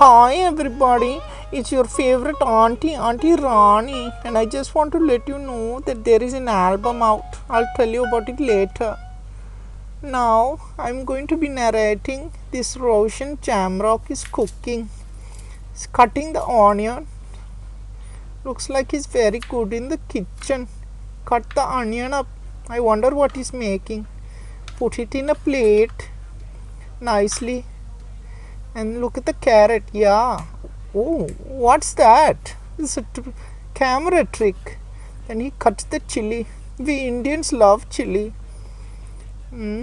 Hi everybody, it's your favorite Auntie Rani, and I just want to let you know that there is an album out. I'll tell you about it later. Now I'm going to be narrating this Roshan Jamrock is cooking. He's cutting the onion. Looks like he's very good in the kitchen. Cut the onion up. I wonder what he's making. Put it in a plate nicely. And look at the carrot. Yeah. Oh, what's that? It's a camera trick. Then he cuts the chili. We Indians love chili.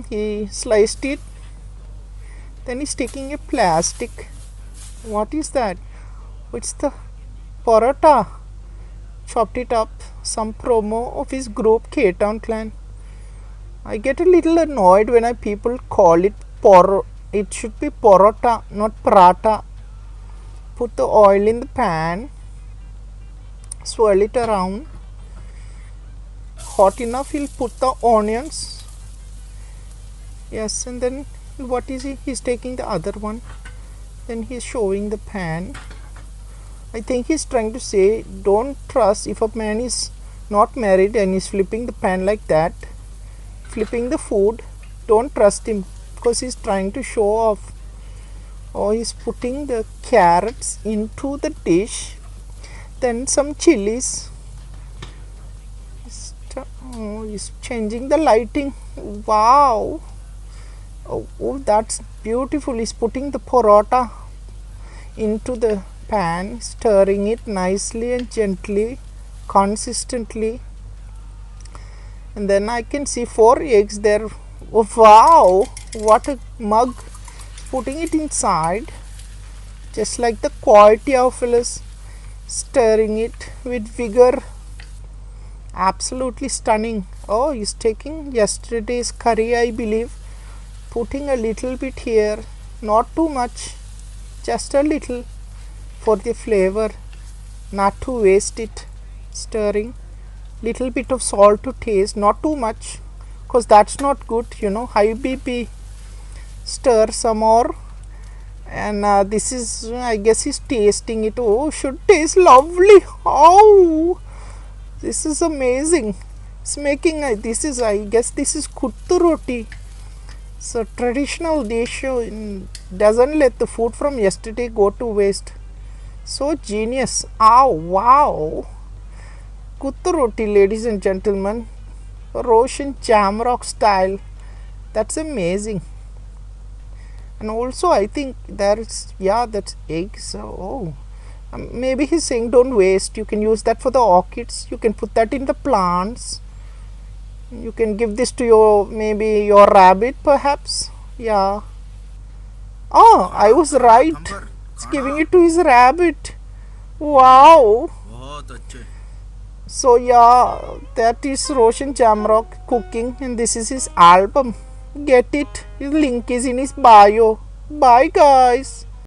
He sliced it. Then he's taking a plastic. What is that? It's the paratha. Chopped it up. Some promo of his group K-Town Clan. I get a little annoyed when people call it it should be porota, not paratha. Put the oil in the pan, swirl it around. Hot enough, he'll put the onions. Yes, and then what is he? He's taking the other one. Then he's showing the pan. I think he's trying to say, don't trust if a man is not married and is flipping the pan like that, flipping the food, don't trust him. Because he's trying to show off. Oh, he's putting the carrots into the dish. Then some chilies. He's changing the lighting. Wow. Oh, that's beautiful. He's putting the paratha into the pan, stirring it nicely and gently, consistently. And then I can see 4 eggs there. Oh, wow, what a mug. Putting it inside, just like the quality of Phyllis, stirring it with vigor. Absolutely stunning. Oh, he's taking yesterday's curry, I believe, putting a little bit here, not too much, just a little for the flavor, not to waste it. Stirring, little bit of salt to taste, not too much, because that's not good, high BP. Stir some more, and this is, I guess he's tasting it. Oh, should taste lovely. Oh, this is amazing. It's making this is, I guess this is kuttu roti. So traditional dish, doesn't let the food from yesterday go to waste. So genius. Oh, wow, kuttu roti, ladies and gentlemen, Roshan Jamrock style. That's amazing. And also I think that's eggs. Maybe he's saying don't waste. You can use that for the orchids. You can put that in the plants. You can give this to your rabbit perhaps. Yeah. Oh, I was right. It's giving it to his rabbit. Wow. So yeah, that is Roshan Jamrock cooking, and this is his album. Get it. His link is in his bio. Bye guys.